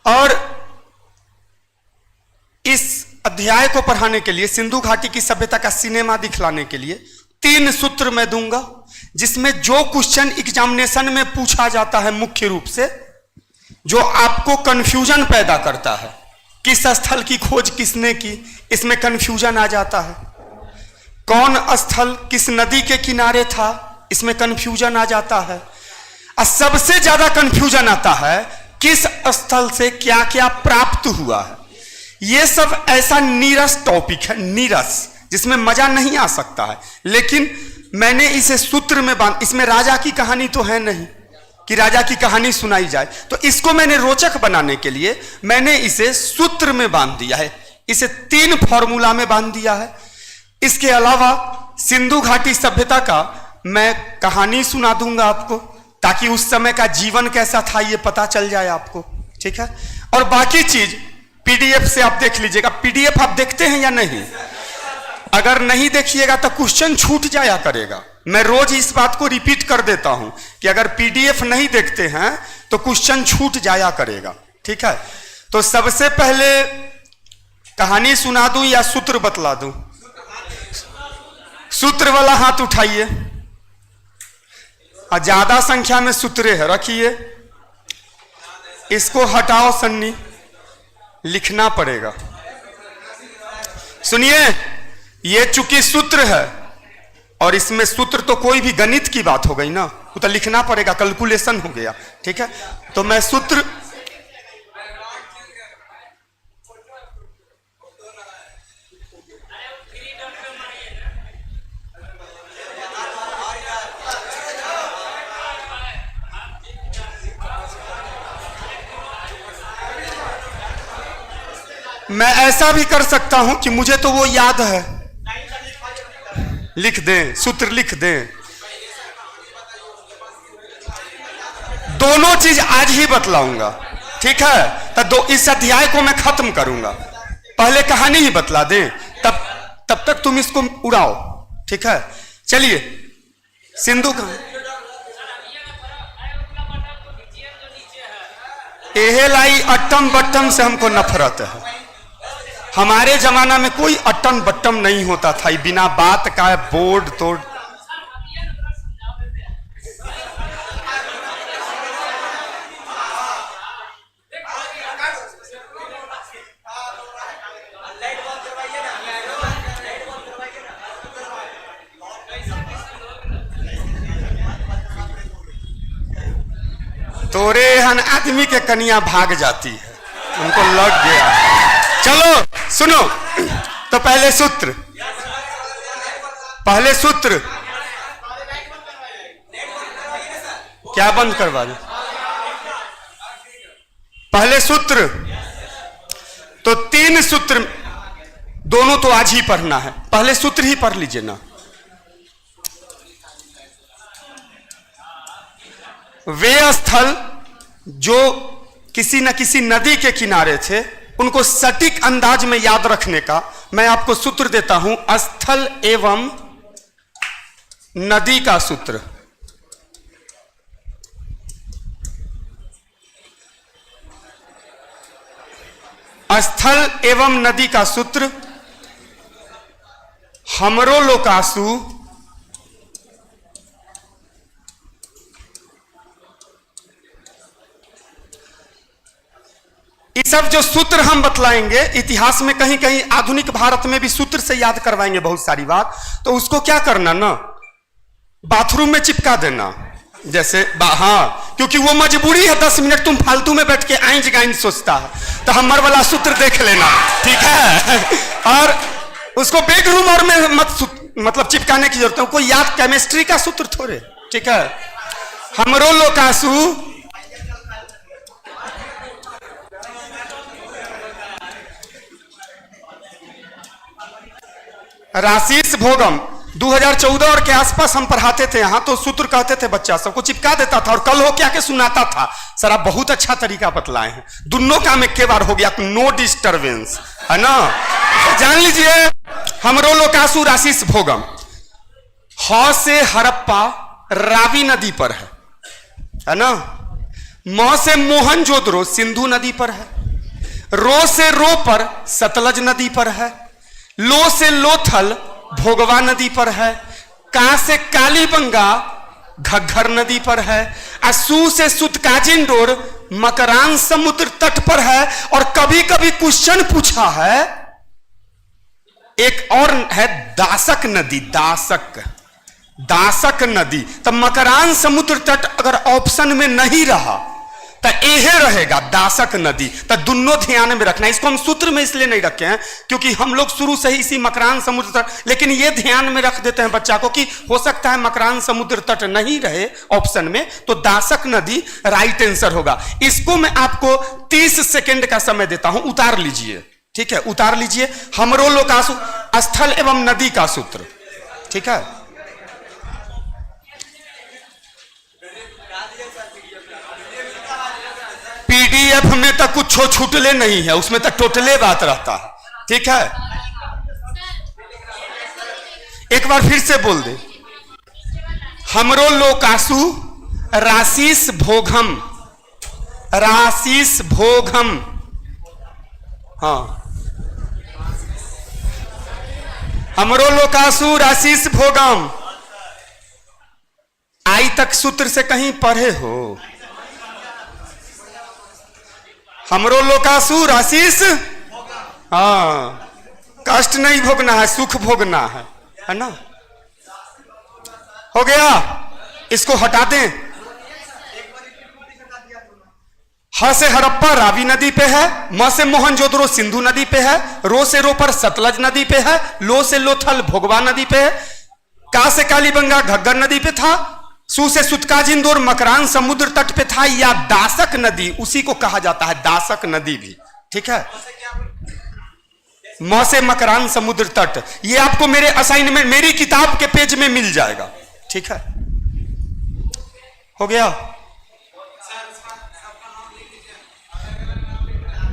और इस अध्याय को पढ़ाने के लिए, सिंधु घाटी की सभ्यता का सिनेमा दिखलाने के लिए 3 सूत्र मैं दूंगा, जिसमें जो क्वेश्चन एग्जामिनेशन में पूछा जाता है मुख्य रूप से, जो आपको कंफ्यूजन पैदा करता है, किस स्थल की खोज किसने की, इसमें कंफ्यूजन आ जाता है। कौन स्थल किस नदी के किनारे था, इसमें कंफ्यूजन आ जाता है। और सबसे ज्यादा कंफ्यूजन आता है किस स्थल से क्या क्या प्राप्त हुआ है। यह सब ऐसा नीरस टॉपिक है, नीरस, जिसमें मजा नहीं आ सकता है, लेकिन मैंने इसे सूत्र में बांध, इसमें राजा की कहानी तो है नहीं कि राजा की कहानी सुनाई जाए, तो इसको मैंने रोचक बनाने के लिए मैंने इसे सूत्र में बांध दिया है, इसे 3 फॉर्मूला में बांध दिया है। इसके अलावा सिंधु घाटी सभ्यता का मैं कहानी सुना दूंगा आपको, ताकि उस समय का जीवन कैसा था ये पता चल जाए आपको, ठीक है। और बाकी चीज पीडीएफ से आप देख लीजिएगा। पीडीएफ आप देखते हैं या नहीं? अगर नहीं देखिएगा तो क्वेश्चन छूट जाया करेगा। मैं रोज इस बात को रिपीट कर देता हूं कि अगर पीडीएफ नहीं देखते हैं तो क्वेश्चन छूट जाया करेगा, ठीक है। तो सबसे पहले कहानी सुना दूं या सूत्र बतला दूं? सूत्र वाला हाथ उठाइए। ज्यादा संख्या में सूत्रे है, रखिए। इसको हटाओ सन्नी, लिखना पड़ेगा। सुनिए, ये चूंकि सूत्र है और इसमें सूत्र तो कोई भी गणित की बात हो गई ना, वो तो लिखना पड़ेगा, कैलकुलेशन हो गया, ठीक है। तो मैं सूत्र मैं ऐसा भी कर सकता हूं कि मुझे तो वो याद है, लिख दें, सूत्र लिख दें। दोनों चीज आज ही बतलाऊंगा, ठीक है। तो इस अध्याय को मैं खत्म करूंगा, पहले कहानी ही बतला दें, तब तक तुम इसको उड़ाओ, ठीक है। चलिए, सिंधु का एहेलाई अट्टम बट्टम से हमको नफरत है। हमारे जमाना में कोई अट्टम बट्टम नहीं होता था, बिना बात का बोर्ड तोड़। तोरे हन आदमी के कन्या भाग जाती है, उनको लग गया। चलो सुनो, तो पहले सूत्र क्या बंद करवा दे? पहले सूत्र तो 3 सूत्र, दोनों तो आज ही पढ़ना है, पहले सूत्र ही पढ़ लीजिए ना। वे स्थल जो किसी न किसी नदी के किनारे थे, उनको सटीक अंदाज में याद रखने का मैं आपको सूत्र देता हूं, स्थल एवं नदी का सूत्र। स्थल एवं नदी का सूत्र, हमरो लोकासु ये सब जो सूत्र हम बतलाएंगे, इतिहास में कहीं कहीं आधुनिक भारत में भी सूत्र से याद करवाएंगे बहुत सारी बात। तो उसको क्या करना ना, बाथरूम में चिपका देना, जैसे हाँ, क्योंकि वो मजबूरी है। 10 मिनट तुम फालतू में बैठ के आइंज गाइंज सोचता है, तो हमर वाला सूत्र देख लेना, ठीक है। और उसको बेडरूम और में मतलब चिपकाने की जरूरत है, कोई याद केमिस्ट्री का सूत्र थोड़े, ठीक है। हमरो लोकासु राशीस भोगम 2014 और के आसपास हम पढ़ाते थे यहाँ, तो सूत्र कहते थे बच्चा सबको, चिपका देता था और कल हो क्या के सुनाता था। सर आप बहुत अच्छा तरीका बतलाए हैं, दोनों काम एक के बार हो गया, नो डिस्टरबेंस, है ना। तो जान लीजिए, हमरो लोकासु राशीस भोगम ह से हड़प्पा रावी नदी पर है ना। म से मोहनजोदड़ो सिंधु नदी पर है। रो से रो पर सतलज नदी पर है, लो से लोथल भोगवा नदी पर है, का से कालीबंगा घग्घर नदी पर है, असू से सुतकाजिंडोर मकरान समुद्र तट पर है। और कभी कभी क्वेश्चन पूछा है, एक और है दासक नदी, दासक नदी। तब मकरान समुद्र तट अगर ऑप्शन में नहीं रहा तो यह रहेगा दासक नदी। तो दोनों ध्यान में रखना। इसको हम सूत्र में इसलिए नहीं रखे हैं क्योंकि हम लोग शुरू से ही इसी मकरान समुद्र तट, लेकिन यह ध्यान में रख देते हैं बच्चा को कि हो सकता है मकरान समुद्र तट नहीं रहे ऑप्शन में, तो दासक नदी राइट आंसर होगा। इसको मैं आपको 30 सेकेंड का समय देता हूं, उतार लीजिए। ठीक है, उतार लीजिए। हमरो लोकासु स्थल एवं नदी का सूत्र। ठीक है, पीडीएफ में तो कुछ छूटले नहीं है, उसमें तो टोटले बात रहता है। ठीक है, एक बार फिर से बोल दे। हमरो लोकासु राशिस भोगम, राशिस भोगम। हाँ, हमरो लोकासु राशिस भोगम। आई तक सूत्र से कहीं पढ़े हो? हमरो लोकासु राशिस, हाँ, कष्ट नहीं भोगना है, सुख भोगना है ना। हो गया, इसको हटा दें। ह से हड़प्पा रावी नदी पे है, म से मोहनजोदड़ो सिंधु नदी पे है, रो से रो पर सतलज नदी पे है, लो से लोथल भोगवा नदी पे है, का से कालीबंगा घग्गर नदी पे था, सू से सुतकाजिंदोर मकरान समुद्र तट पे था, या दासक नदी उसी को कहा जाता है, दासक नदी भी। ठीक है, म से मकरान समुद्र तट, ये आपको मेरे असाइनमेंट, मेरी किताब के पेज में मिल जाएगा। ठीक है, हो गया।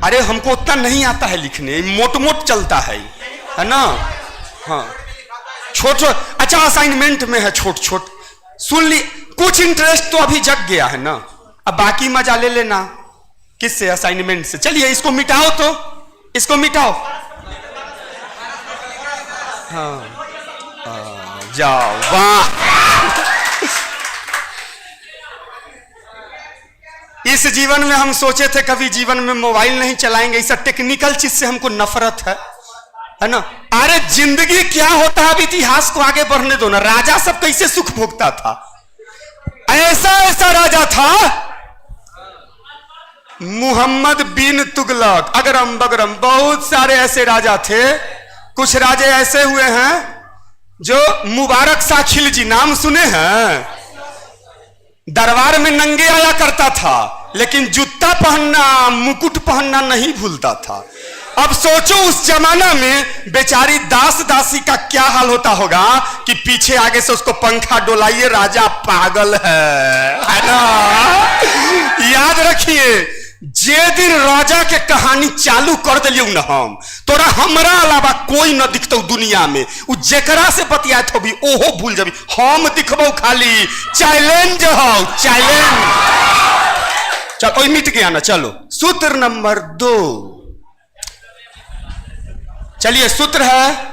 अरे हमको उतना नहीं आता है लिखने, मोट मोट चलता है ना। हाँ, छोट छोट, अच्छा असाइनमेंट में है छोट छोट, सुन ली। कुछ इंटरेस्ट तो अभी जग गया है ना, अब बाकी मजा ले लेना। किससे? असाइनमेंट से। चलिए इसको मिटाओ, तो इसको मिटाओ। हाँ, जाओ, वाह। इस जीवन में हम सोचे थे कभी जीवन में मोबाइल नहीं चलाएंगे, इस टेक्निकल चीज से हमको नफरत है ना। अरे जिंदगी क्या होता है, अब इतिहास को आगे बढ़ने दो ना। राजा सब कैसे सुख भोगता था, ऐसा ऐसा राजा था, मुहम्मद बिन तुगलक, अगरम बगरम, बहुत सारे ऐसे राजा थे। कुछ राजे ऐसे हुए हैं जो मुबारक शाह खिलजी, नाम सुने हैं? दरबार में नंगे आया करता था, लेकिन जूता पहनना, मुकुट पहनना नहीं भूलता था। अब सोचो उस जमाना में बेचारी दास दासी का क्या हाल होता होगा कि पीछे आगे से उसको पंखा डोलाइए, राजा पागल है ना। याद रखिए, जे दिन राजा के कहानी चालू कर दिलियो ना हम, तोरा हमरा अलावा कोई न दिखतो दुनिया में। उ जेकरा से बतियात हो भी ओहो भूल जाबी, हम दिखबो खाली। चैलेंज हो, चैलेंज। चलो मिट गया ना। चलो सूत्र नंबर 2। चलिए सूत्र है,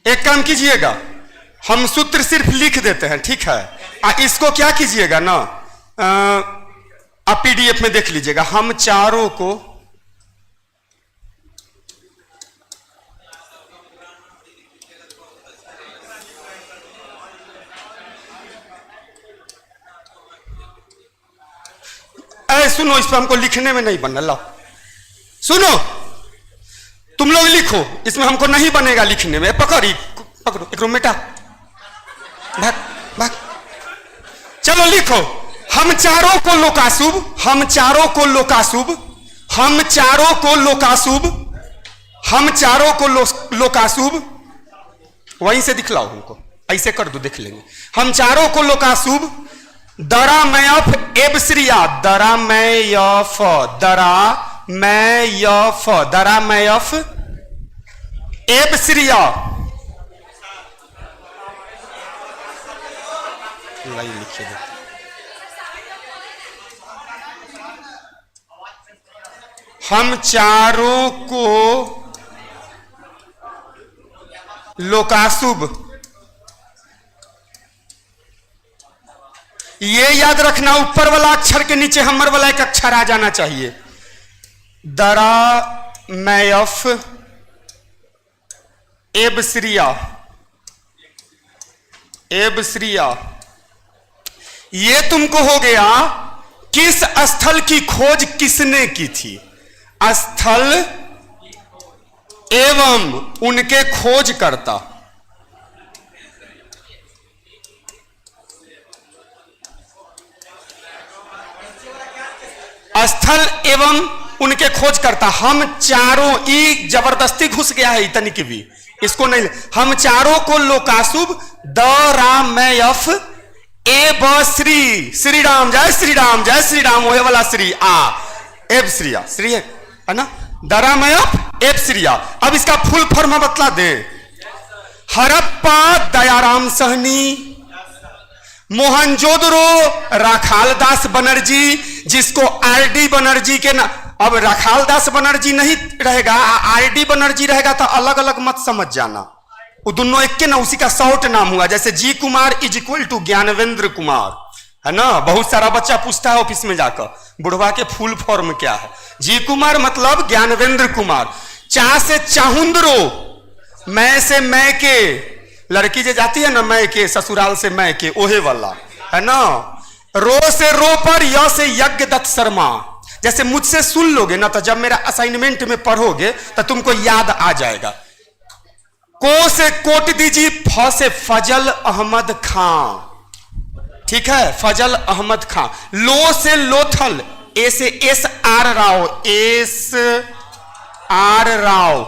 एक काम कीजिएगा, हम सूत्र सिर्फ लिख देते हैं, ठीक है। इसको क्या कीजिएगा ना, आप पीडीएफ में देख लीजिएगा। हम चारों को सुनो, इस पर हमको लिखने में नहीं बनना। लो सुनो, तुम लोग लिखो, इसमें हमको नहीं बनेगा लिखने में। पकड़ी पकड़ो, एक बेटा, भाग भाग। चलो लिखो, हम चारों को लोकाशुभ, हम चारों को लोकाशुभ, हम चारों को लोकाशुभ, हम चारों को लोकाशुभ। वहीं से दिखलाओ हमको, ऐसे कर दो, देख लेंगे। हम चारों को लोकाशुभ दरा मैफ एबश्रिया, दरा मैफ, दरा मैफ, दरा मैफ एबश्रिया, लिखे देते। हम चारों को लोकाशुभ, ये याद रखना, ऊपर वाला अक्षर के नीचे हमर वाला एक अक्षर आ जाना चाहिए। दरा मैफ एबश्रिया, एबश्रिया, ये तुमको हो गया किस स्थल की खोज किसने की थी। स्थल एवं उनके खोजकर्ता, स्थल एवं उनके खोजकर्ता। हम चारों, ई जबरदस्ती घुस गया है इतनी की भी, इसको नहीं। हम चारों को लोकाशुभ द राम मैफ ए ब श्री राम, जय श्री राम, जय श्री राम, वो वाला श्री आ एब श्रिया, श्री है ना, दरा मैफ एब श्रिया। अब इसका फुल फॉर्म बतला दे। हड़प्पा दयाराम सहनी, मोहनजोदड़ो राखालदास बनर्जी, जिसको आरडी बनर्जी के ना, अब राखालदास बनर्जी नहीं रहेगा, आरडी बनर्जी रहेगा तो अलग अलग मत समझ जाना, वो दोनों एक के ना, उसी का शॉर्ट नाम हुआ। जैसे G Kumar is equal to Gyanvendra Kumar, है ना। बहुत सारा बच्चा पूछता है ऑफिस में जाकर, बुढ़वा के फुल फॉर्म क्या है। जी कुमार मतलब ज्ञानवेंद्र कुमार। चा से चाहुंद्रो, मैं से मैं के, लड़की जो जाती है ना मैं के, ससुराल से मैं के, ओहे वाला, है ना। रो से रो पर, य से यज्ञ दत्त शर्मा। जैसे मुझसे सुन लोगे ना तो जब मेरा असाइनमेंट में पढ़ोगे तो तुमको याद आ जाएगा। को से कोट दीजिए, फ से फजल अहमद खां, ठीक है, फजल अहमद खां। लो से लोथल, ए से S R Rao, S R Rao.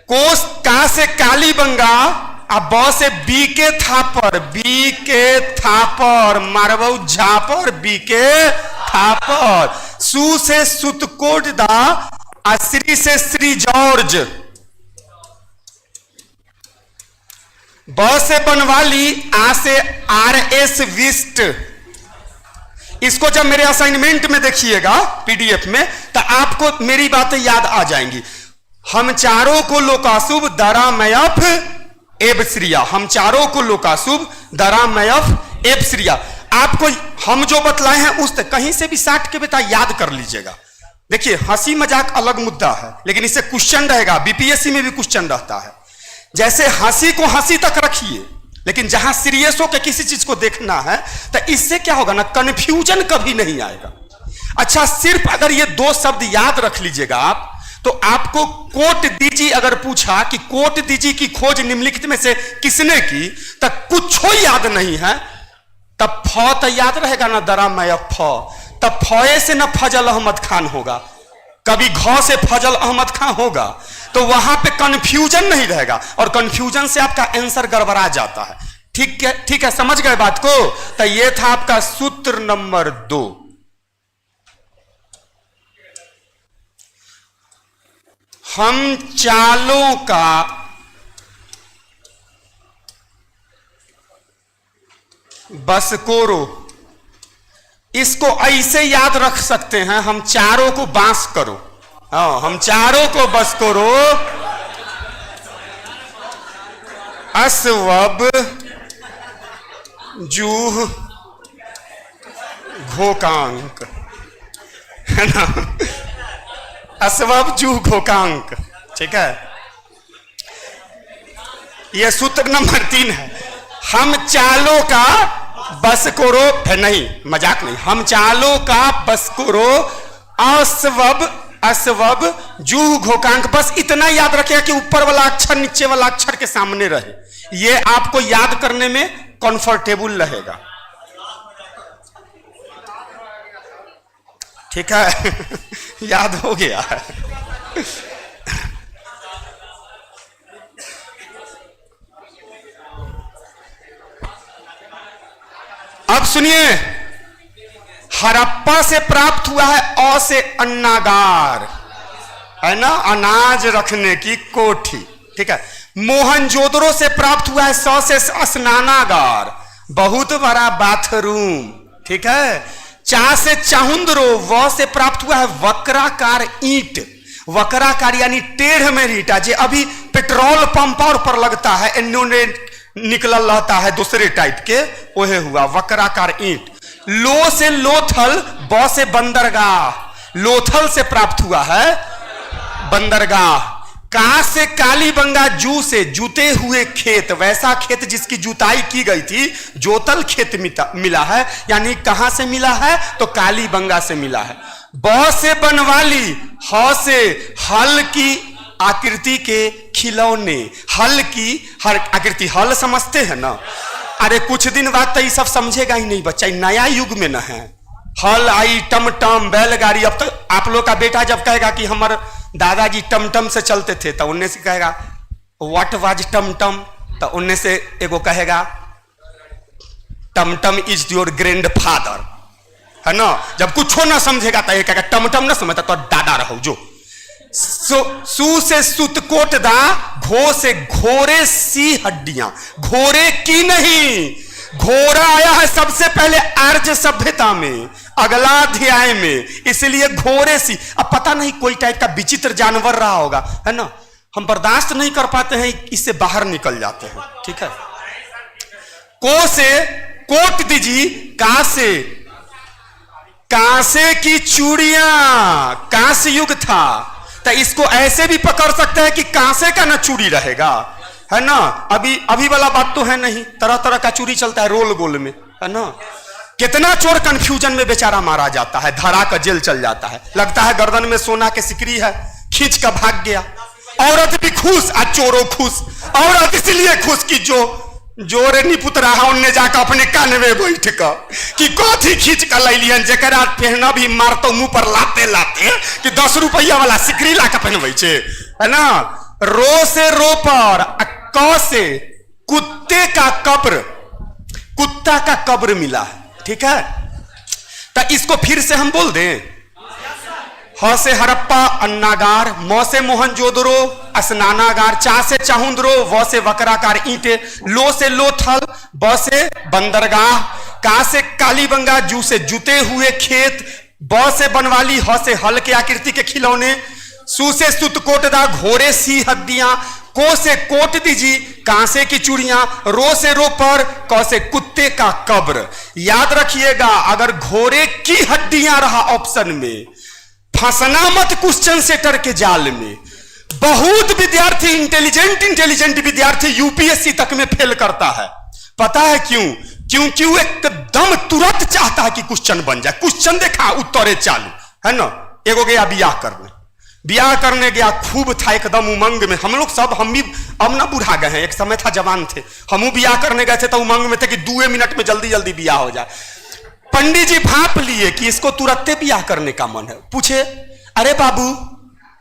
कोस का से कालीबंगा, अब ब से बी के थापर, बी के थापर, मारबऊ झापर, बी के थापर। सु से सुतकोट दा, श्री से श्री जॉर्ज। ब से बनवाली, आ से आर एस विस्ट। इसको जब मेरे असाइनमेंट में देखिएगा पीडीएफ में तो आपको मेरी बातें याद आ जाएंगी। हम चारों को लोकाशुभ दरा मैफ एबश्रिया, हम चारों को लोकाशुभ दरा मैफ एबश्रिया। आपको हम जो बतलाए हैं उस तक कहीं से भी साट के बेटा याद कर लीजिएगा। देखिए हंसी मजाक अलग मुद्दा है, लेकिन इससे क्वेश्चन रहेगा, बीपीएससी में भी क्वेश्चन रहता है। जैसे हंसी को हंसी तक रखिए, लेकिन जहां सीरियस होकर किसी चीज को देखना है तो इससे क्या होगा ना, कंफ्यूजन कभी नहीं आएगा। अच्छा, सिर्फ अगर ये दो शब्द याद रख लीजिएगा आप, तो आपको कोट दीजिए अगर पूछा कि कोट दीजिए की खोज निम्नलिखित में से किसने की, तब कुछ याद नहीं है, तब फ तो याद रहेगा ना, दरा मैफ फ, तब फए से ना फजल अहमद खान होगा, कभी घ से फजल अहमद खान होगा, तो वहां पे कंफ्यूजन नहीं रहेगा, और कंफ्यूजन से आपका आंसर गड़बड़ा जाता है। ठीक है, समझ गए बात को। तो ये था आपका सूत्र नंबर 2। हम चालों का बसकोरो, इसको ऐसे याद रख सकते हैं, हम चारों को बांस करो। हाँ, हम चारों को बस करो, असवब जूह घोकांक, है ना, असवब जूह घोकांक। ठीक है, यह सूत्र नंबर 3 है। हम चालों का बस करो, नहीं मजाक नहीं, हम चालों का बस करो, असवब जूह घोकांक। बस इतना याद रखिएगा कि ऊपर वाला अक्षर नीचे वाला अक्षर के सामने रहे, ये आपको याद करने में कंफर्टेबल रहेगा। ठीक है याद हो गया है। सुनिए, हड़प्पा से प्राप्त हुआ है अ से अन्नागार, है ना, अनाज रखने की कोठी, ठीक है। मोहनजोदड़ो से प्राप्त हुआ है स से स्नानागार, बहुत बड़ा बाथरूम, ठीक है। चा से चाहुंद्रो, व से प्राप्त हुआ है वक्राकार ईंट, वक्राकार यानी टेढ़ में ईंटा, जो अभी पेट्रोल पंप पर लगता है, इन्होंने निकल रहता है दूसरे टाइप के, वह हुआ वक्राकार ईंट। लो से लोथल, ब से बंदरगाह, लोथल से प्राप्त हुआ है बंदरगाह। का से कालीबंगा, जू से जूते हुए खेत, वैसा खेत जिसकी जुताई की गई थी, जोतल खेत मिला है, यानी कहां से मिला है तो कालीबंगा से मिला है। ब से बनवाली, ह से हल की आकृति के खिलौने, हल की हर आकृति, हल समझते हैं ना, अरे कुछ दिन बाद तो ये सब समझेगा ही नहीं बच्चा, नया युग में न है। हल आई, टमटम, बैलगाड़ी। अब तो आप लोग का बेटा जब कहेगा कि हमारे दादाजी टमटम से चलते थे, तो उनने से कहेगा व्हाट वाज टमटम, तो उनने से एगो कहेगा टमटम इज योर ग्रैंड फादर, है ना। जब कुछ ना समझेगा तो ये कहेगा टमटम ना समझता तो दादा रहो जो। सु से सुतकोट दा, घो से घोड़े सी हड्डियां, घोड़े की नहीं, घोड़ा आया है सबसे पहले आर्य सभ्यता में, अगला अध्याय में, इसलिए घोड़े सी। अब पता नहीं कोई टाइप का विचित्र जानवर रहा होगा, है ना, हम बर्दाश्त नहीं कर पाते हैं, इससे बाहर निकल जाते हैं, ठीक है। को से कोट दीजिए, का से कांसे की चूड़ियां, कांस्य युग था, तो इसको ऐसे भी पकड़ सकते हैं कि कांसे का ना चूड़ी रहेगा, है ना। अभी वाला बात तो है नहीं, तरह तरह का चूड़ी चलता है रोल गोल में, है ना। कितना चोर कंफ्यूजन में बेचारा मारा जाता है, धरा का जेल चल जाता है, लगता है गर्दन में सोना के सिकरी है, खींच का भाग गया। औरत भी खुश और चोरों खुश, औरत इसलिए खुश कि जोरे निपुत रहा उनने जाकर अपने कान में बैठ कर कि कथी खींच कर लैलियन, जरा पहना भी मारतो मुंह पर लाते लाते कि 10 रुपया वाला सिकरी ला के पहनवे छे, है ना। रो से रो पर, क से कुत्ते का कब्र, कुत्ता का कब्र मिला है, ठीक है। तो इसको फिर से हम बोल दें, ह से हड़प्पा अन्नागार, म से मोहनजोदड़ो स्नानागार, चा से चाहुंद्रो, व से वक्राकार ईंटे, लो से लोथल, ब से बंदरगाह, का से कालीबंगा, जू से जुते हुए खेत, ब से बनवाली, ह से हल के आकृति के खिलौने, सु से सुतकोटदा, घोड़े सी हड्डियां, को से कोट दीजिए, कांसे की चूड़ियां, रो से रो पर, क से कुत्ते का कब्र। याद रखिएगा, अगर घोड़े की हड्डियां रहा ऑप्शन में, फंसना मत क्वेश्चन सेटर के जाल में। बहुत विद्यार्थी, इंटेलिजेंट विद्यार्थी यूपीएससी तक में फेल करता है, पता है क्यों? क्योंकि वो एकदम तुरंत चाहता है कि क्वेश्चन बन जाए, क्वेश्चन देखा उत्तरे चालू, है ना। एगो गया बियाह करने गया, खूब था एकदम उमंग में, हम लोग सब, हम भी अब ना बुढ़ा गए हैं, एक समय था जवान थे, हम बियाह करने गए थे तो उमंग में थे कि 2 मिनट में जल्दी जल्दी बियाह हो जाए। पंडित जी भाप लिए कि इसको तुरंते बियाह करने का मन है, पूछे अरे बाबू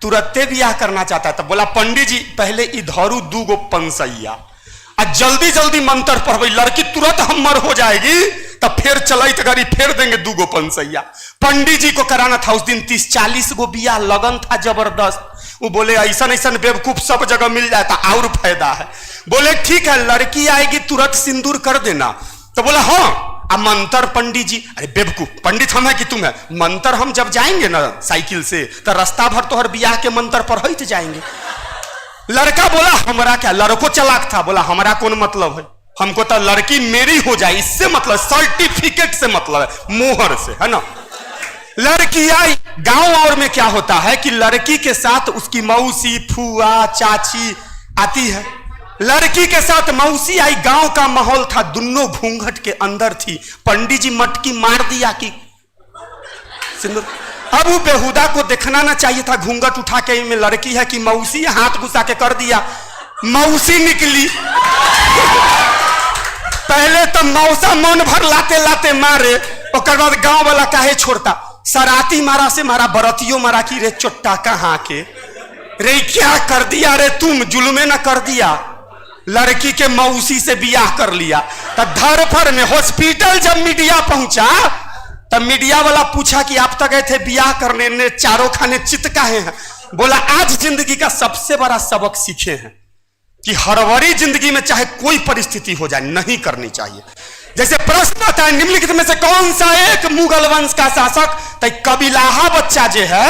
तुरंते बियाह करना चाहता है, तब बोला पंडित जी पहले इधरू 2 गो पंसैया, जल्दी जल्दी मंत्र पढ़, लड़की तुरंत हमर हो जाएगी, तब फिर चलत गाड़ी फेर देंगे 2 गो पंसैया। पंडित जी को कराना था उस दिन 30-40 गो बियाह, लगन था जबरदस्त। वो बोले ऐसा ऐसा बेवकूफ सब जगह मिल जाता और फायदा है। बोले ठीक है लड़की आएगी तुरंत सिंदूर कर देना, तो बोला हाँ। अब मंत्र पंडित जी, अरे बेवकूफ पंडित हम है कि तुम है, मंत्र हम जब जाएंगे ना साइकिल से तो रास्ता भर तो हर बियाह के मंत्र पढ़ते जाएंगे। लड़का बोला हमरा क्या, लड़को चलाक था, बोला हमरा कौन मतलब है, हमको तो लड़की मेरी हो जाए इससे मतलब, सर्टिफिकेट से मतलब है, मोहर से, है ना। लड़की आई, गांव और में क्या होता है कि लड़की के साथ उसकी मौसी, फुआ, चाची आती है, लड़की के साथ मौसी आई, गांव का माहौल था, दोनों घूंघट के अंदर थी, पंडित जी मटकी मार दिया कि सिंदूर। अब वो बेहुदा को देखना ना चाहिए था, घूंघट उठा के में लड़की है कि मौसी, हाथ घुसा के कर दिया, मौसी निकली। पहले तो मौसा मन भर लाते लाते मारे, और बाद गांव वाला काहे छोड़ता, सराती मारा से मारा, बरतियों मारा कि रे चोट्टा कहाँ के रे क्या कर दिया रे तुम, जुल्मे ना कर दिया, लड़की के मौसी से बियाह कर लिया। तो धरफर में हॉस्पिटल जब मीडिया पहुंचा तब मीडिया वाला पूछा कि आप तो गए थे बियाह करने, ने चारों खाने चितकाए हैं। बोला आज जिंदगी का सबसे बड़ा सबक सीखे हैं कि हड़बड़ी जिंदगी में चाहे कोई परिस्थिति हो जाए नहीं करनी चाहिए। जैसे प्रश्न आता है निम्नलिखित में से कौन सा एक मुगल वंश का शासक, तो कबीलाहा बच्चा जो है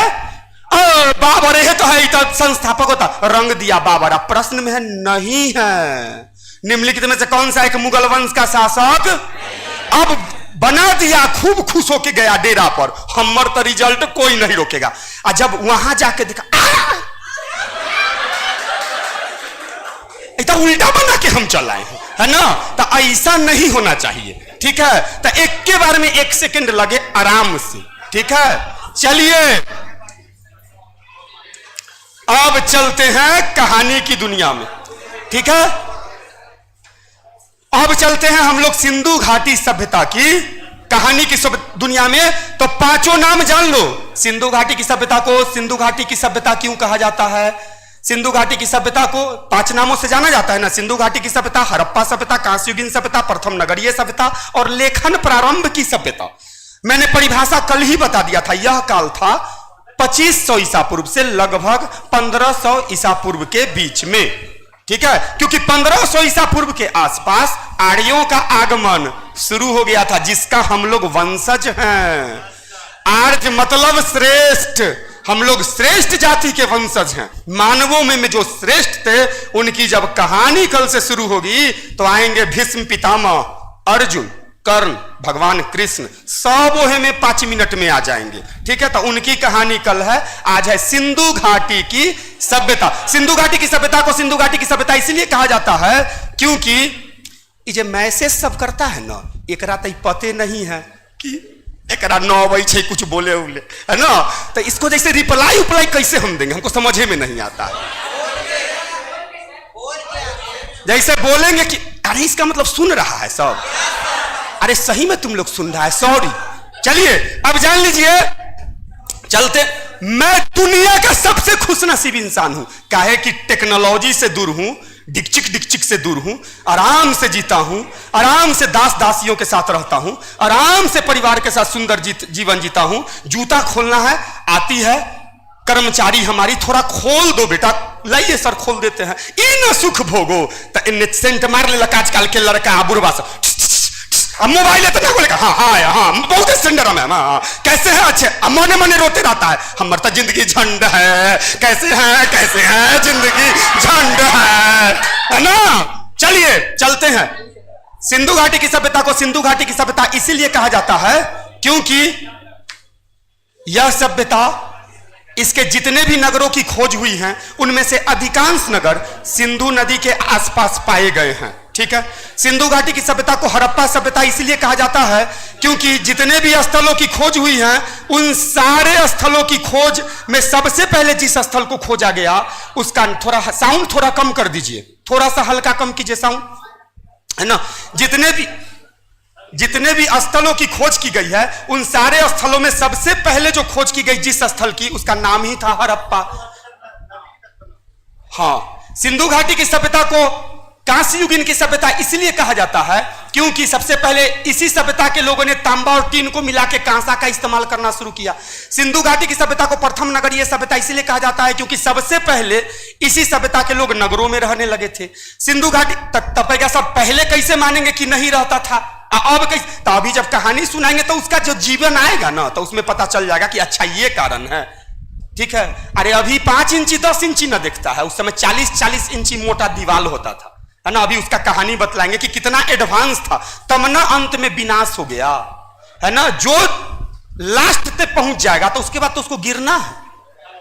और बाबर है तो है तो संस्थापक होता, रंग दिया बाबर। प्रश्न में है नहीं है। निम्नलिखित में से कौन सा एक मुगल वंश का शासक, अब बना दिया, खूब खुश होके गया डेरा पर, हमर तो रिजल्ट कोई नहीं रोकेगा। और जब वहां जाके देखा तो उल्टा बना के हम चल आए हैं, है ना। तो ऐसा नहीं होना चाहिए, ठीक है। तो एक के बारे में 1 सेकंड लगे आराम से, ठीक है। चलिए अब चलते हैं कहानी की दुनिया में, ठीक है। अब चलते हैं हम लोग सिंधु घाटी सभ्यता की कहानी की दुनिया में। तो 5 नाम जान लो सिंधु घाटी की सभ्यता को। सिंधु घाटी की सभ्यता क्यों कहा जाता है? सिंधु घाटी की सभ्यता को 5 नामों से जाना जाता है ना। सिंधु घाटी की सभ्यता, हड़प्पा सभ्यता, कांस्ययुगीन सभ्यता, प्रथम नगरीय सभ्यता और लेखन प्रारंभ की सभ्यता। मैंने परिभाषा कल ही बता दिया था। यह काल था 2500 ईसा पूर्व से लगभग 1500 ईसा पूर्व के बीच में, ठीक है। क्योंकि 1500 ईसा पूर्व के आसपास आर्यों का आगमन शुरू हो गया था, जिसका हम लोग वंशज हैं। आर्य मतलब श्रेष्ठ, हम लोग श्रेष्ठ जाति के वंशज हैं। मानवों में जो श्रेष्ठ थे उनकी जब कहानी कल से शुरू होगी तो आएंगे भीष्म पितामह, अर्जुन, कर्ण, भगवान कृष्ण, सब ओहे में 5 मिनट में आ जाएंगे, ठीक है। तो उनकी कहानी कल है। आज है सिंधु घाटी की सभ्यता। सिंधु घाटी की सभ्यता को सिंधु घाटी की सभ्यता इसलिए कहा जाता है क्योंकि ये जो मैसेज सब करता है ना, एक रात पते नहीं है कि एक 9 बजे कुछ बोले उले, है ना। तो इसको जैसे रिप्लाई उप्लाई कैसे हम देंगे, हमको समझे में नहीं आता है। जैसे बोलेंगे कि अरे इसका मतलब सुन रहा है सब, अरे सही में तुम लोग सुन रहा है, सॉरी। चलिए अब जान लीजिए, चलते। मैं दुनिया का सबसे खुशनसीब इंसान हूं, काहे कि टेक्नोलॉजी से दूर हूं, डिकचिक से दूर हूं, आराम से जीता हूं, आराम से दास दासियों के साथ रहता हूं, आराम से परिवार के साथ सुंदर जीवन जीता हूं। जूता खोलना है आती है, कर्मचारी हमारी थोड़ा खोल दो बेटा, लाइए सर खोल देते हैं। इन सुख भोगो तो इन सेंट मार ले आजकल के लड़का बुढ़वा सब मोबाइल इतना बोलेगा हाँ बहुत स्टैंडर्ड में, हाँ कैसे हैं, अच्छे। मने मने रोते रहता है, हमर तो जिंदगी झंड है, कैसे हैं जिंदगी झंड है ना। चलिए चलते हैं। सिंधु घाटी की सभ्यता को सिंधु घाटी की सभ्यता इसीलिए कहा जाता है क्योंकि यह सभ्यता, इसके जितने भी नगरों की खोज हुई है उनमें से अधिकांश नगर सिंधु नदी के आसपास पाए गए हैं, ठीक है। सिंधु घाटी की सभ्यता को हड़प्पा सभ्यता इसलिए कहा जाता है क्योंकि जितने भी स्थलों की खोज हुई है उन सारे स्थलों की खोज में सबसे पहले जिस स्थल को खोजा गया उसका थोड़ा साउंड थोड़ा कम कर दीजिए, थोड़ा सा हल्का कम कीजिए साउंड, है ना। जितने भी स्थलों की खोज की गई है उन सारे स्थलों में सबसे पहले जो खोज की गई जिस स्थल की, उसका नाम ही था हड़प्पा। हाँ, सिंधु घाटी की सभ्यता को कांस्ययुगीन की सभ्यता इसलिए कहा जाता है क्योंकि सबसे पहले इसी सभ्यता के लोगों ने तांबा और टीन को मिला के कांसा का इस्तेमाल करना शुरू किया। सिंधु घाटी की सभ्यता को प्रथम नगरीय सभ्यता इसलिए कहा जाता है क्योंकि सबसे पहले इसी सभ्यता के लोग नगरों में रहने लगे थे। सिंधु घाटी तपैया सब पहले कैसे मानेंगे कि नहीं रहता था, अब कैसे, तो अभी जब कहानी सुनाएंगे तो उसका जो जीवन आएगा ना तो उसमें पता चल जाएगा कि अच्छा ये कारण है, ठीक है। अरे अभी 5 इंची 10 इंची न दिखता है, उस समय 40-40 इंची मोटा दीवाल होता था, है ना। अभी उसका कहानी बतलाएंगे कि कितना एडवांस था, तब ना अंत में विनाश हो गया, है ना। जो लास्ट तक पहुंच जाएगा तो उसके बाद तो उसको गिरना है,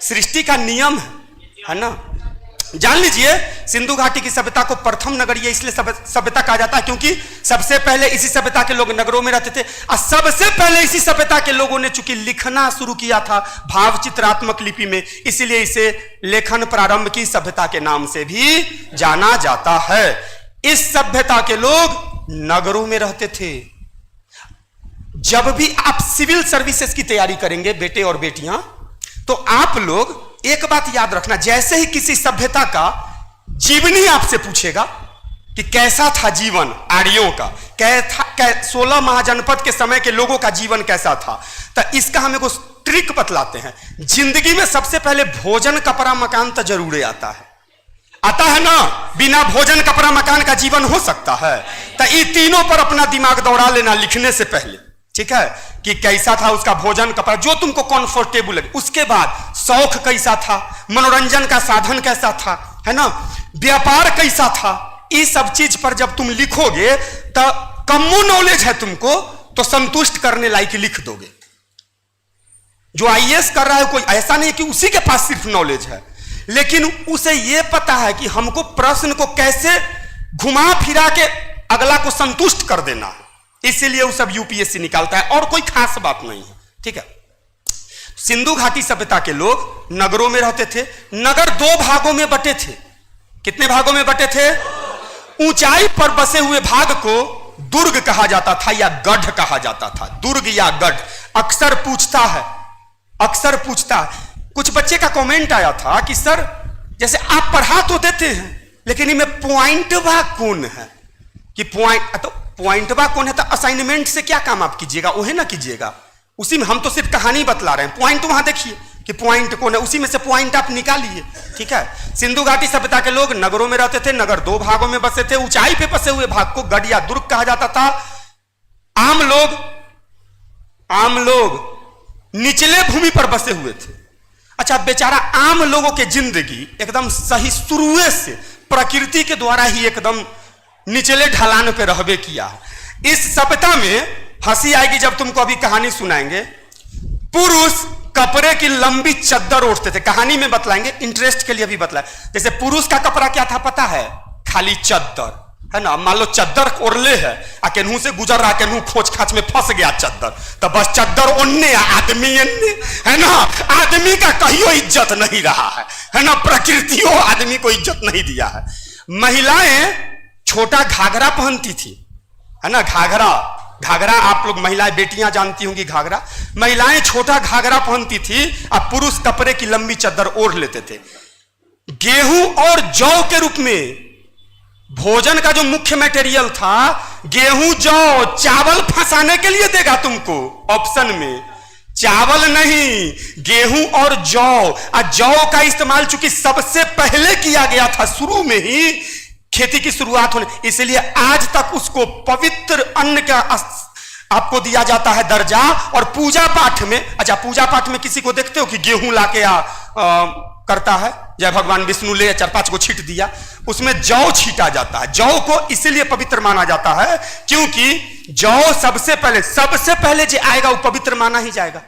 सृष्टि का नियम है ना। जान लीजिए, सिंधु घाटी की सभ्यता को प्रथम नगरीय इसलिए सभ्यता कहा जाता है क्योंकि सबसे पहले इसी सभ्यता के लोग नगरों में रहते थे और सबसे पहले इसी सभ्यता के लोगों ने चूंकि लिखना शुरू किया था भाव चित्रात्मक लिपि में, इसलिए इसे लेखन प्रारंभ की सभ्यता के नाम से भी जाना जाता है। इस सभ्यता के लोग नगरों में रहते थे। जब भी आप सिविल सर्विसेज की तैयारी करेंगे बेटे और बेटियां, तो आप लोग एक बात याद रखना, जैसे ही किसी सभ्यता का जीवनी आपसे पूछेगा कि कैसा था जीवन आर्यों का, 16 महाजनपद के समय के लोगों का जीवन कैसा था। तो इसका हम एक ट्रिक बतलाते हैं। जिंदगी में सबसे पहले भोजन, कपड़ा, मकान तो जरूर आता है ना। बिना भोजन, कपड़ा, मकान का जीवन हो सकता है? तो ये तीनों पर अपना दिमाग दौड़ा लेना लिखने से पहले, ठीक है, कि कैसा था उसका भोजन, कपड़ा, जो तुमको कंफर्टेबल लगे। उसके बाद शौक कैसा था, मनोरंजन का साधन कैसा था, है ना, व्यापार कैसा था। ये सब चीज पर जब तुम लिखोगे तो कमो नॉलेज है तुमको तो संतुष्ट करने लायक लिख दोगे। जो आईएएस कर रहा है कोई ऐसा नहीं कि उसी के पास सिर्फ नॉलेज है, लेकिन उसे यह पता है कि हमको प्रश्न को कैसे घुमा फिरा के अगला को संतुष्ट कर देना है, इसीलिए वो सब यूपीएससी निकालता है, और कोई खास बात नहीं है, ठीक है। सिंधु घाटी सभ्यता के लोग नगरों में रहते थे। नगर 2 भागों में बटे थे। कितने भागों में बटे थे? ऊंचाई पर बसे हुए भाग को दुर्ग कहा जाता था या गढ़ कहा जाता था। दुर्ग या गढ़ अक्सर पूछता है। कुछ बच्चे का कमेंट आया था कि सर जैसे आप पढ़ा तो देते हैं लेकिन इनमें पॉइंट बा कौन है, कि पॉइंट बा कौन है, तो असाइनमेंट से क्या काम आप कीजिएगा, वो है ना कीजिएगा। उसी में हम तो सिर्फ कहानी बतला रहे हैं, पॉइंट वहां देखिए कि पॉइंट कौन है, उसी में से पॉइंट आप निकालिए, ठीक है। सिंधु घाटी सभ्यता के लोग नगरों में रहते थे। नगर 2 भागों में बसे थे। ऊंचाई पे बसे हुए भाग को गढ़ या दुर्ग कहा जाता था। आम लोग निचले भूमि पर बसे हुए थे। अच्छा, बेचारा आम लोगों की जिंदगी एकदम सही शुरुए से प्रकृति के द्वारा ही एकदम निचले ढलान पे रहबे किया है। इस सभ्यता में हंसी आएगी जब तुमको अभी कहानी सुनाएंगे। पुरुष कपड़े की लंबी चद्दर ओढ़ते थे। कहानी में बतलाएंगे, इंटरेस्ट के लिए भी बतलाए। जैसे पुरुष का कपड़ा क्या था पता है? खाली चद्दर, है ना। मान लो चद्दर ओढ़ले है आ केनहू से गुजर रहा, केनहू खोच खाच में फंस गया चद्दर, तो बस चद्दर ओढ़ने, आदमी अन्य, है ना। आदमी का कहियो इज्जत नहीं रहा है ना। प्रकृतियों आदमी को इज्जत नहीं दिया है। महिलाएं छोटा घाघरा पहनती थी, है ना। घाघरा आप लोग महिलाएं बेटियां जानती होंगी घाघरा। महिलाएं छोटा घाघरा पहनती थी और पुरुष कपड़े की लंबी चद्दर ओढ़ लेते थे। गेहूं और जौ के रूप में भोजन का जो मुख्य मटेरियल था, गेहूं, जौ, चावल फंसाने के लिए देगा तुमको ऑप्शन में। चावल नहीं, गेहूं और जौ। और जौ का इस्तेमाल चूंकि सबसे पहले किया गया था, शुरू में ही खेती की शुरुआत होने, इसलिए आज तक उसको पवित्र अन्न का आपको दिया जाता है दर्जा। और पूजा पाठ में, अच्छा पूजा पाठ में किसी को देखते हो कि गेहूं लाके करता है, जय भगवान विष्णु ले 4-5 को छीट दिया, उसमें जौ छीटा जाता है। जौ को इसलिए पवित्र माना जाता है क्योंकि जौ सबसे पहले जो आएगा वो पवित्र माना ही जाएगा।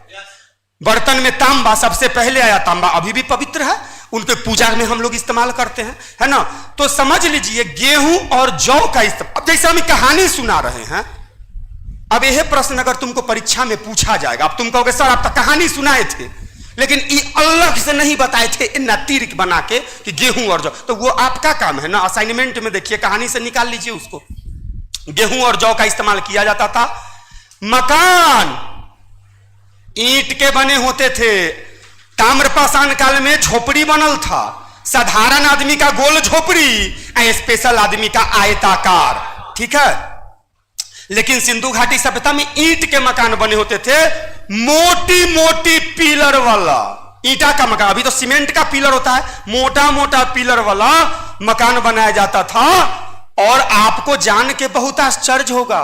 बर्तन में तांबा सबसे पहले आया, तांबा अभी भी पवित्र है, उनके पूजा में हम लोग इस्तेमाल करते हैं, है ना। तो समझ लीजिए गेहूं और जौ का इस्तेमाल। अब जैसे हम कहानी सुना रहे हैं, अब यह प्रश्न अगर तुमको परीक्षा में पूछा जाएगा, अब तुम कहोगे सर आप तो कहानी सुनाए थे लेकिन ये अलग से नहीं बताए थे इतना तीर्क बना के कि गेहूं और जौ, तो वो आपका काम है ना। असाइनमेंट में देखिए, कहानी से निकाल लीजिए उसको। गेहूं और जौ का इस्तेमाल किया जाता था। मकान ईंट के बने होते थे। ताम्रपाषाण काल में झोपड़ी बनल था। साधारण आदमी का गोल झोपड़ी, स्पेशल आदमी का आयताकार, ठीक है। लेकिन सिंधु घाटी सभ्यता में ईंट के मकान बने होते थे, मोटी मोटी पिलर वाला ईंटा का मकान। अभी तो सीमेंट का पिलर होता है, मोटा मोटा पिलर वाला मकान बनाया जाता था। और आपको जान के बहुत आश्चर्य होगा,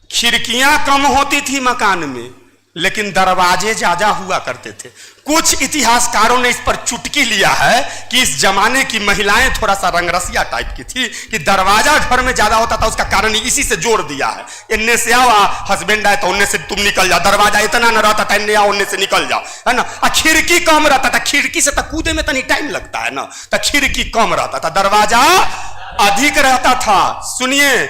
खिड़कियां कम होती थी मकान में लेकिन दरवाजे ज्यादा हुआ करते थे। कुछ इतिहासकारों ने इस पर चुटकी लिया है कि इस जमाने की महिलाएं थोड़ा सा रंगरसिया टाइप की थी कि दरवाजा घर में ज्यादा होता था, उसका कारण इसी से जोड़ दिया है। इनने से आओ, हस्बैंड आए तो उनने से तुम निकल जाओ, दरवाजा इतना न रहता था, इनने आओ उनने से निकल जाओ, है ना। खिड़की कम रहता था, खिड़की से तो कूदे में तनी टाइम लगता है ना, तो खिड़की कम रहता था, दरवाजा अधिक रहता था। सुनिए,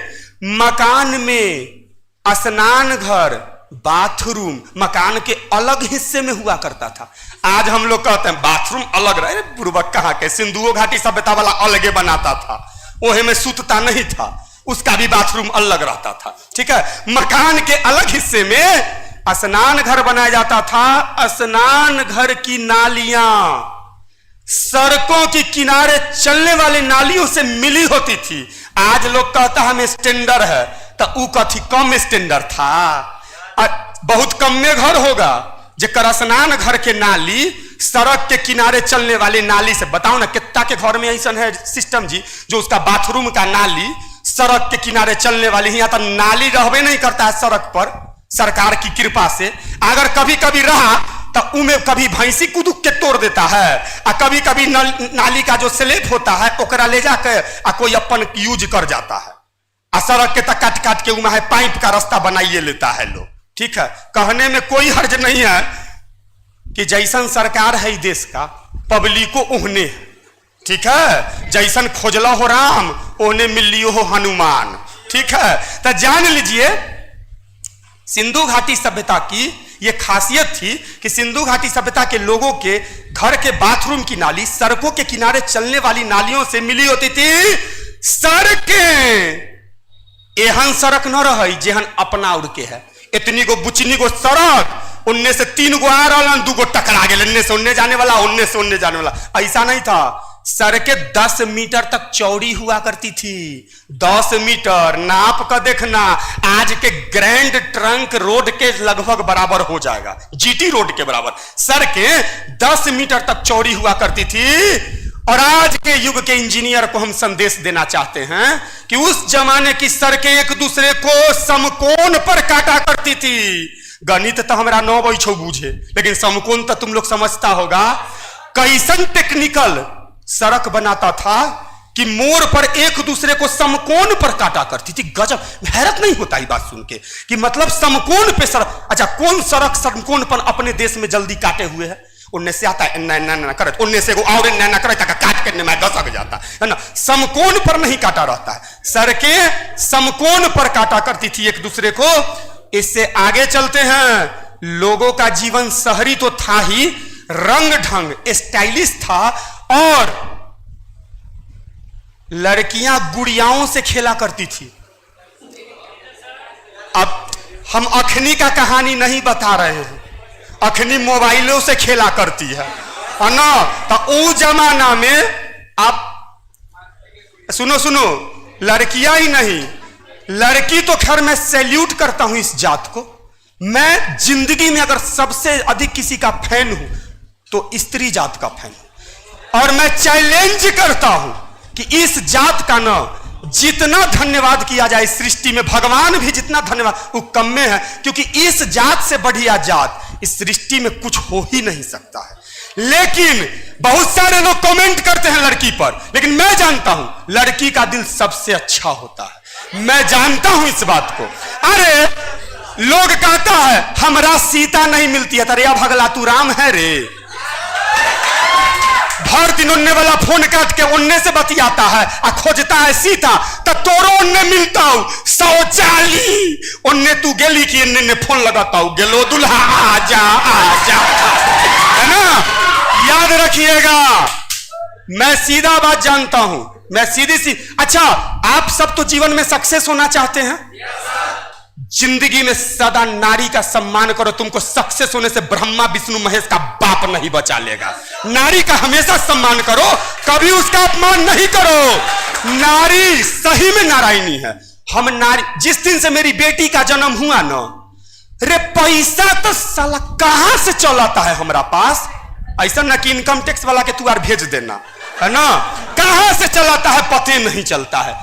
मकान में स्नान घर, बाथरूम मकान के अलग हिस्से में हुआ करता था। आज हम लोग कहते हैं बाथरूम अलग रहे, बुर्बक कहां के। सिंधु घाटी सभ्यता वाला अलगे बनाता था, ओहे में सूतता नहीं था, उसका भी बाथरूम अलग रहता था, ठीक है। मकान के अलग हिस्से में स्नान घर बनाया जाता था। स्नान घर की नालियां सड़कों के किनारे चलने वाली नालियों से मिली होती थी। आज लोग कहता हमें स्टैंडर्ड है, तो ऊ कथी कम स्टैंडर्ड था। बहुत कम में घर होगा जेकर स्नान घर के नाली सड़क के किनारे चलने वाली नाली से। बताओ ना कितना के घर में ऐसा है सिस्टम जी, जो उसका बाथरूम का नाली सड़क के किनारे चलने वाली। यहाँ तो नाली रहबे नहीं करता है सड़क पर, सरकार की कृपा से। अगर कभी कभी रहा तो उमे कभी भैंसी कुदुक के तोड़ देता है, और कभी कभी नाली का जो स्लेब होता है ओकरा ले जाकर कोई अपन यूज कर जाता है। आ सड़क के तक काट काट के उमा है पाइप का रास्ता बनाइए लेता है लोग। ठीक है, कहने में कोई हर्ज नहीं है कि जैसन सरकार है देश का, पब्लिको ओहने। ठीक है, जैसन खोजला हो राम ओहने मिलियो हो हनुमान। ठीक है, तो जान लीजिए सिंधु घाटी सभ्यता की यह खासियत थी कि सिंधु घाटी सभ्यता के लोगों के घर के बाथरूम की नाली सड़कों के किनारे चलने वाली नालियों से मिली होती थी। सड़कें एहन सड़क न रही जेहन अपना उड़ के है। इतनी गो बुचनी गो सड़क, उनने से 3 गो आ रहा, 2 गो टकरा गए, इनने से उनने जाने वाला, उनने से उनने जाने वाला। ऐसा नहीं था। सड़कें 10 मीटर तक चौड़ी हुआ करती थी। 10 मीटर नाप का देखना, आज के ग्रैंड ट्रंक रोड के लगभग बराबर हो जाएगा, जीटी रोड के बराबर। सड़कें 10 मीटर तक चौड़ी हुआ करती थी। और आज के युग के इंजीनियर को हम संदेश देना चाहते हैं कि उस जमाने की सड़कें एक दूसरे को समकोण पर काटा करती थी। गणित तो हमारा 9 बैठो बूझे, लेकिन समकोण तो तुम लोग समझता होगा। कैसन टेक्निकल सड़क बनाता था कि मोड़ पर एक दूसरे को समकोण पर काटा करती थी। गजब, हैरत नहीं होता ये बात सुन के कि मतलब समकोण पे सड़क। अच्छा, कौन सड़क समकोण पर अपने देश में जल्दी काटे हुए है? उनने से आता है ना करे, उनने से और ना करे तक काट करने में गसक जाता है ना। समकोण पर नहीं काटा रहता है, सड़कें समकोण पर काटा करती थी एक दूसरे को। इससे आगे चलते हैं। लोगों का जीवन शहरी तो था ही, रंग ढंग स्टाइलिश था, और लड़कियां गुड़ियाओं से खेला करती थी। अब हम अखनी का कहानी नहीं बता रहे हैं, अखनी मोबाइलों से खेला करती है ना। तो उस जमाना में आप सुनो, लड़कियां ही नहीं, लड़की तो खैर मैं सैल्यूट करता हूं इस जात को। मैं जिंदगी में अगर सबसे अधिक किसी का फैन हूं तो स्त्री जात का फैन हूं। और मैं चैलेंज करता हूं कि इस जात का ना जितना धन्यवाद किया जाए सृष्टि में, भगवान भी जितना धन्यवाद वो कम में है, क्योंकि इस जात से बढ़िया जात इस सृष्टि में कुछ हो ही नहीं सकता है। लेकिन बहुत सारे लोग कमेंट करते हैं लड़की पर, लेकिन मैं जानता हूं लड़की का दिल सबसे अच्छा होता है। मैं जानता हूं इस बात को। अरे लोग कहता है हमरा सीता नहीं मिलती है, तरिया भगला तू राम है रे। भर दिन उन्ने वाला फोन काट के उन्ने से बतियाता है और खोजता है सीता, तो तोरो उन्ने मिलता हूं शौचाली। उन्ने तू गेली कि इन्ने ने फोन लगाता हूं, गेलो दुल्हा आजा आजा, है ना। याद रखिएगा, मैं सीधा बात जानता हूं, मैं सीधी सी। अच्छा, आप सब तो जीवन में सक्सेस होना चाहते हैं। जिंदगी में सदा नारी का सम्मान करो। तुमको सक्सेस होने से ब्रह्मा विष्णु महेश का बाप नहीं बचा लेगा। नारी का हमेशा सम्मान करो, कभी उसका अपमान नहीं करो। नारी सही में नारायणी है। हम नारी, जिस दिन से मेरी बेटी का जन्म हुआ ना, रे पैसा तो साला कहां से चलाता है हमारा पास। ऐसा ना कि इनकम टैक्स वाला के तू यार भेज देना, है ना। कहां से चलाता है पते नहीं चलता है।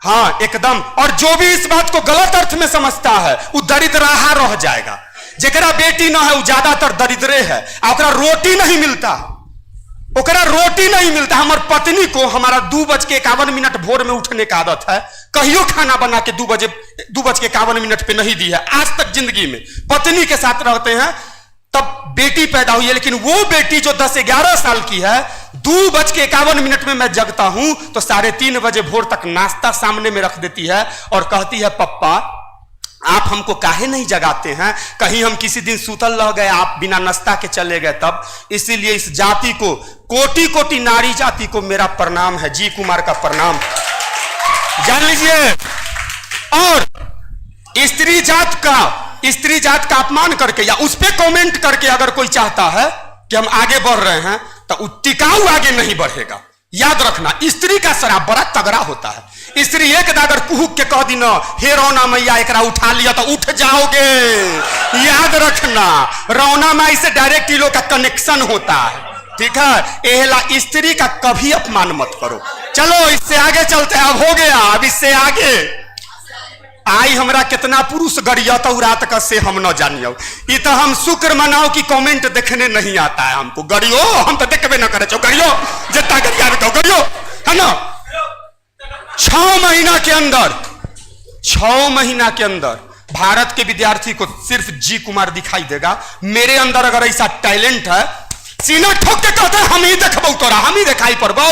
हाँ एकदम। और जो भी इस बात को गलत अर्थ में समझता है वो दरिद्राहा रह जाएगा। जेकरा बेटी ना है वो ज्यादातर दरिद्रे है। ओकरा रोटी नहीं मिलता, ओकरा रोटी नहीं मिलता। हमार पत्नी को हमारा 2:51 भोर में उठने का आदत है। कहियो खाना बना के 2:51 पे नहीं दी है आज तक जिंदगी में। पत्नी के साथ रहते हैं तब बेटी पैदा हुई है, लेकिन वो बेटी जो 10-11 साल की है, 2:51 में मैं जगता हूं तो 3:30 बजे भोर तक नाश्ता सामने में रख देती है और कहती है पप्पा आप हमको काहे नहीं जगाते हैं, कहीं हम किसी दिन सूतल रह गए, आप बिना नाश्ता के चले गए तब। इसीलिए इस जाति को, कोटि कोटि नारी जाति को मेरा प्रणाम है, जी कुमार का प्रणाम, जान लीजिए। और स्त्री जात का अपमान करके या उस पर कमेंट करके अगर कोई चाहता है कि हम आगे बढ़ रहे हैं तो टिकाऊ आगे नहीं बढ़ेगा। याद रखना, स्त्री का शराब बड़ा तगड़ा होता है। स्त्री एक दागर कुहुक के कह दी ना, हे रौना मैया एकरा उठा लिया तो उठ जाओगे। याद रखना, रौना माई से डायरेक्ट लोग का कनेक्शन होता है, ठीक है। एहला स्त्री का कभी अपमान मत करो। चलो इससे आगे चलते हैं। अब हो गया, अब इससे आगे आई हमरा कितना पुरुष गरिया तो रात का से हम न जानियो। ये तो हम शुक्र मनाओ कि कमेंट देखने नहीं आता है हमको। गरियो हम तो देखबे न करे, गरियो जितना गरिया तो गरियो, है ना। 6 महीना के अंदर, 6 महीना के अंदर भारत के विद्यार्थी को सिर्फ जी कुमार दिखाई देगा। मेरे अंदर अगर ऐसा टैलेंट है, सीना ठोक के कहते हैं हम ही देखबो, तोरा हम ही दिखाई पड़बो,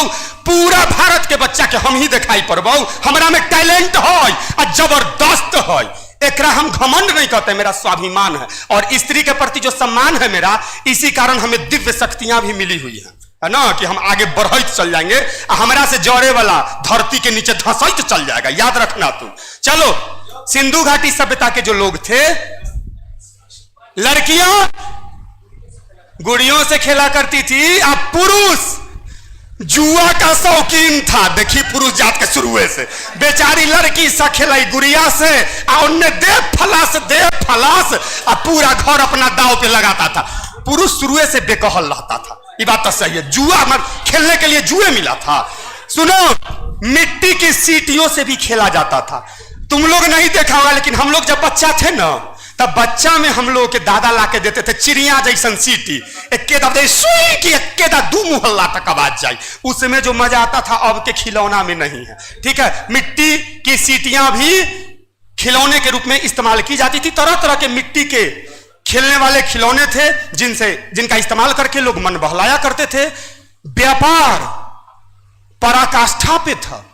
पूरा भारत के बच्चा के हम ही दिखाई पड़बो। हमरा में टैलेंट है और जबरदस्त है। एकरा हम घमंड नहीं कहते, मेरा स्वाभिमान है। और स्त्री के प्रति जो सम्मान है मेरा, इसी कारण हमें दिव्य शक्तियां भी मिली हुई है ना, कि हम आगे बढ़ते चल जाएंगे। हमरा से जौरे वाला धरती के नीचे धंसते चल जाएगा। याद रखना तुम। चलो, सिंधु घाटी सभ्यता के जो लोग थे, लड़कियां गुड़ियों से खेला करती थी। अब पुरुष जुआ का शौकीन था। देखी पुरुष जात के शुरुए से बेचारी लड़की सा खेलाई गुड़िया से, और दे फलास और पूरा घर अपना दाव पे लगाता था। पुरुष शुरुए से बेकहल रहता था। ये बात तो सही है। जुआ खेलने के लिए जुए मिला था। सुनो, मिट्टी की सीटियों से भी खेला जाता था। तुम लोग नहीं देखा होगा, लेकिन हम लोग जब बच्चा थे ना, तब बच्चा में हम लोग के दादा ला के देते थे चिड़िया जैसन सीटी। एकेदा 2 मोहल्ला तक आवाज जाए। उसमें जो मजा आता था अब के खिलौना में नहीं है, ठीक है। मिट्टी की सीटियां भी खिलौने के रूप में इस्तेमाल की जाती थी। तरह तरह के मिट्टी के खेलने वाले खिलौने थे जिनका इस्तेमाल करके लोग मन बहलाया करते थे। व्यापार पराकाष्ठा पे था।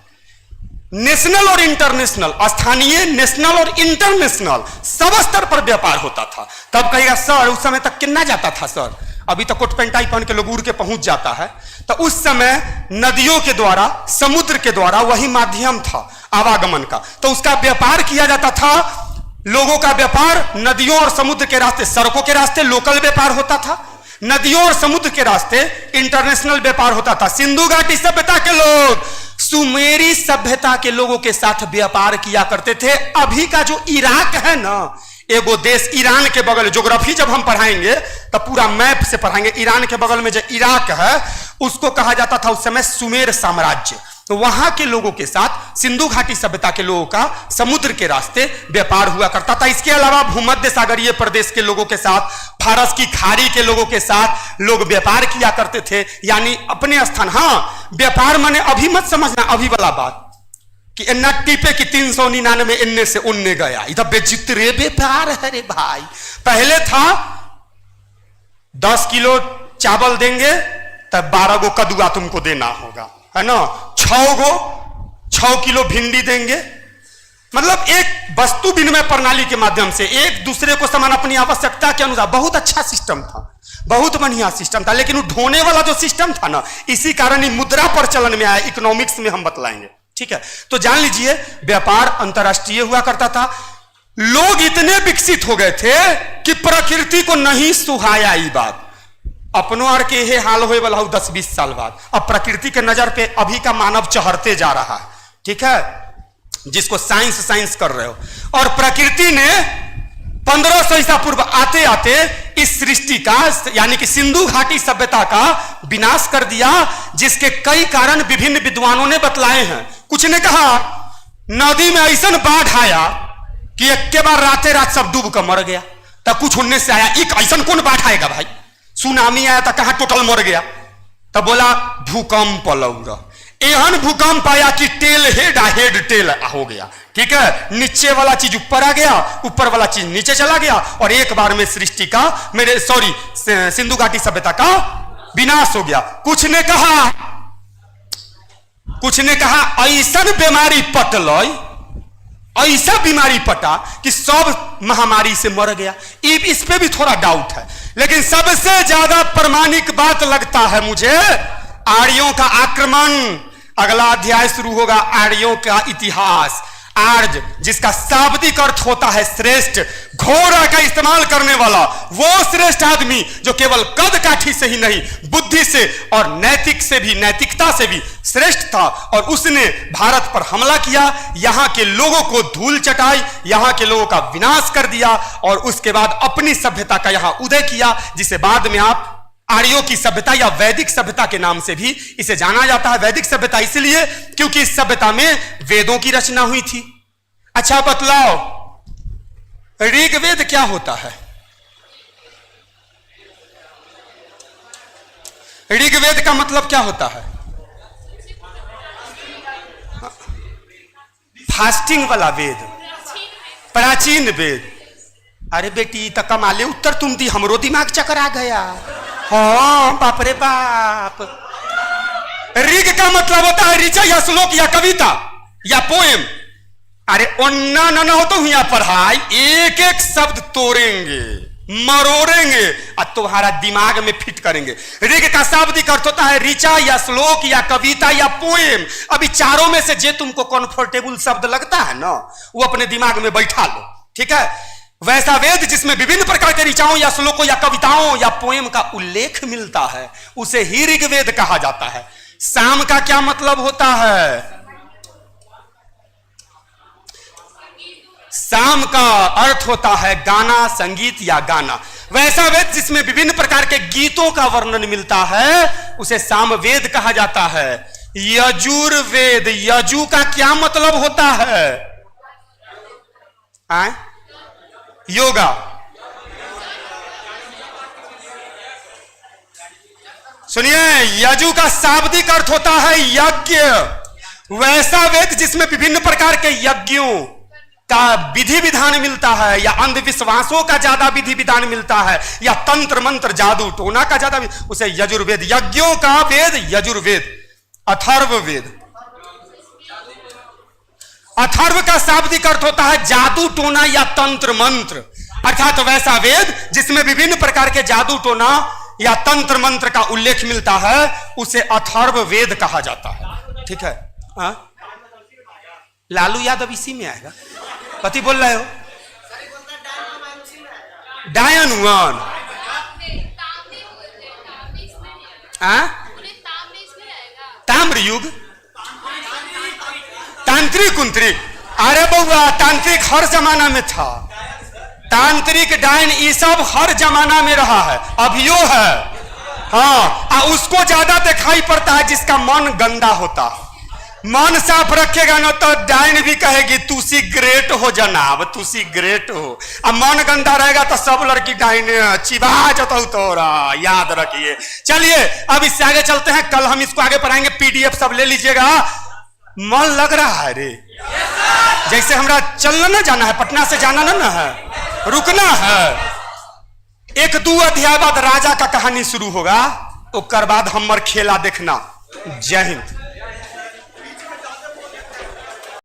नेशनल और इंटरनेशनल, स्थानीय, नेशनल और इंटरनेशनल सब स्तर पर व्यापार होता था। तब कहेगा सर उस समय तक कितना जाता था सर, अभी तक कोट पेंटाई पहन के लोग उड़ के पहुंच जाता है। तो उस समय नदियों के द्वारा, समुद्र के द्वारा वही माध्यम था आवागमन का। तो उसका व्यापार किया जाता था। लोगों का व्यापार नदियों और समुद्र के रास्ते, सड़कों के रास्ते लोकल व्यापार होता था। नदियों और समुद्र के रास्ते इंटरनेशनल व्यापार होता था। सिंधु घाटी सभ्यता के लोग सुमेरी सभ्यता के लोगों के साथ व्यापार किया करते थे। अभी का जो इराक है ना, एगो देश ईरान के बगल, ज्योग्राफी जब हम पढ़ाएंगे तो पूरा मैप से पढ़ाएंगे। ईरान के बगल में जो इराक है उसको कहा जाता था उस समय सुमेर साम्राज्य। तो वहां के लोगों के साथ सिंधु घाटी सभ्यता के लोगों का समुद्र के रास्ते व्यापार हुआ करता था। इसके अलावा भूमध्य सागरीय प्रदेश के लोगों के साथ, फारस की खाड़ी के लोगों के साथ लोग व्यापार किया करते थे। यानी अपने स्थान, हाँ व्यापार माने अभी मत समझना अभी वाला बात कि इन्ना टीपे की 399 इन्ने से उन्ने गया, इधर बेचित्रे व्यापार है रे भाई। पहले था 10 किलो चावल देंगे तब 12 गो कदुआ तुमको देना होगा, है ना। 6 किलो भिंडी देंगे। मतलब एक वस्तु विनिमय प्रणाली के माध्यम से एक दूसरे को समान अपनी आवश्यकता के अनुसार, बहुत अच्छा सिस्टम था, बहुत बढ़िया सिस्टम था। लेकिन वो ढोने वाला जो सिस्टम था ना, इसी कारण ही मुद्रा प्रचलन में आया। इकोनॉमिक्स में हम बतलाएंगे, ठीक है। तो जान लीजिए व्यापार अंतरराष्ट्रीय हुआ करता था। लोग इतने विकसित हो गए थे कि प्रकृति को नहीं सुहाया। ये बात अपनों और के ये हाल होए वाला 10-20 साल बाद। अब प्रकृति के नजर पे अभी का मानव चहरते जा रहा है, ठीक है, जिसको साइंस कर रहे हो। और प्रकृति ने 1500 ईसा पूर्व आते आते इस सृष्टि का, यानी कि सिंधु घाटी सभ्यता का विनाश कर दिया, जिसके कई कारण विभिन्न विद्वानों ने बतलाए हैं। कुछ ने कहा नदी में ऐसा बाढ़ आया कि एक के बार राते रात सब डूब कर मर गया। तब कुछ उनने से आया, एक ऐसा कौन बाढ़ आएगा भाई, सुनामी आया था कहां टोटल मर गया। तब बोला भूकंप लौरा। एहन भूकंप आया कि टेल हेड टेल हो गया, ठीक है। नीचे वाला चीज ऊपर आ गया, ऊपर वाला चीज नीचे चला गया, और एक बार में सृष्टि का, सिंधु घाटी सभ्यता का विनाश हो गया। कुछ ने कहा ऐसा बीमारी पटल, ऐसा बीमारी पटा कि सब महामारी से मर गया। इस पे भी थोड़ा डाउट है, लेकिन सबसे ज्यादा प्रमाणिक बात लगता है मुझे आर्यों का आक्रमण। अगला अध्याय शुरू होगा आर्यों का इतिहास। आर्ज, जिसका शाब्दिक अर्थ होता है श्रेष्ठ, घोड़ा का इस्तेमाल करने वाला वो श्रेष्ठ आदमी जो केवल कद काठी से ही नहीं बुद्धि से और नैतिक से भी, नैतिकता से भी श्रेष्ठ था, और उसने भारत पर हमला किया, यहां के लोगों को धूल चटाई, यहां के लोगों का विनाश कर दिया, और उसके बाद अपनी सभ्यता का यहां उदय किया, जिसे बाद में आप आर्यों की सभ्यता या वैदिक सभ्यता के नाम से भी इसे जाना जाता है। वैदिक सभ्यता इसलिए क्योंकि इस सभ्यता में वेदों की रचना हुई थी। अच्छा बतलाओ, ऋग्वेद क्या होता है? ऋग्वेद का मतलब क्या होता है? फास्टिंग वाला वेद, प्राचीन वेद। अरे बेटी तो कमाले उत्तर तुम दी, हमरो दिमाग चकर आ गया। हाँ बाप रे बाप। ऋग का मतलब होता है ऋचा या श्लोक या कविता या पोएम। अरे ओन्ना ना हो तो यहाँ पढ़ाई, एक एक शब्द तोड़ेंगे, मरोड़ेंगे और तुम्हारा दिमाग में फिट करेंगे। ऋग का शाब्दिक अर्थ होता है ऋचा या श्लोक या कविता या पोएम। अभी चारों में से जे तुमको कंफर्टेबल शब्द लगता है ना, वो अपने दिमाग में बैठा लो, ठीक है। वैसा वेद जिसमें विभिन्न प्रकार के ऋचाओं या श्लोकों या कविताओं या पोएम का उल्लेख मिलता है, उसे ही ऋग्वेद कहा जाता है। साम का क्या मतलब होता है? साम का अर्थ होता है गाना, संगीत या गाना। वैसा वेद जिसमें विभिन्न प्रकार के गीतों का वर्णन मिलता है, उसे सामवेद कहा जाता है। यजुर्वेद, यजु का क्या मतलब होता है? योगा। सुनिए, यजु का शाब्दिक अर्थ होता है यज्ञ। वैसा वेद जिसमें विभिन्न प्रकार के यज्ञों का विधि विधान मिलता है, या अंधविश्वासों का ज्यादा विधि विधान मिलता है, या तंत्र मंत्र जादू टोना का ज्यादा, उसे यजुर्वेद, यज्ञों का वेद यजुर्वेद। अथर्ववेद, अथर्व का शाब्दिक अर्थ होता है जादू टोना या तंत्र मंत्र, अर्थात वैसा वेद जिसमें विभिन्न प्रकार के जादू टोना या तंत्र मंत्र का उल्लेख मिलता है, उसे अथर्व वेद कहा जाता है, ठीक है। लालू यादव इसी में आएगा। कथी बोल रहे हो? डायन वन, ताम्र युग, तांत्रिक उंत्रिक। अरे बउआ, तांत्रिक हर जमाना में था, तांत्रिक डायन ये सब हर जमाना में रहा है, अभियो है। हाँ, उसको ज्यादा दिखाई पड़ता है जिसका मन गंदा होता। मन साफ रखेगा ना तो डायन भी कहेगी तू सी ग्रेट हो जनाब, तू सी ग्रेट हो। अब मन गंदा रहेगा तो सब लड़की डायन चिबा जाता तोरा, याद रखिए। चलिए अब इससे आगे चलते हैं, कल हम इसको आगे पढ़ाएंगे, PDF सब ले लीजिएगा। मन लग रहा है रे? जैसे हमरा चलना ना जाना है, पटना से जाना ना है, रुकना है। 1-2 अध्याय बाद राजा का कहानी शुरू होगा, उसके बाद हमर खेला देखना। जय हिंद।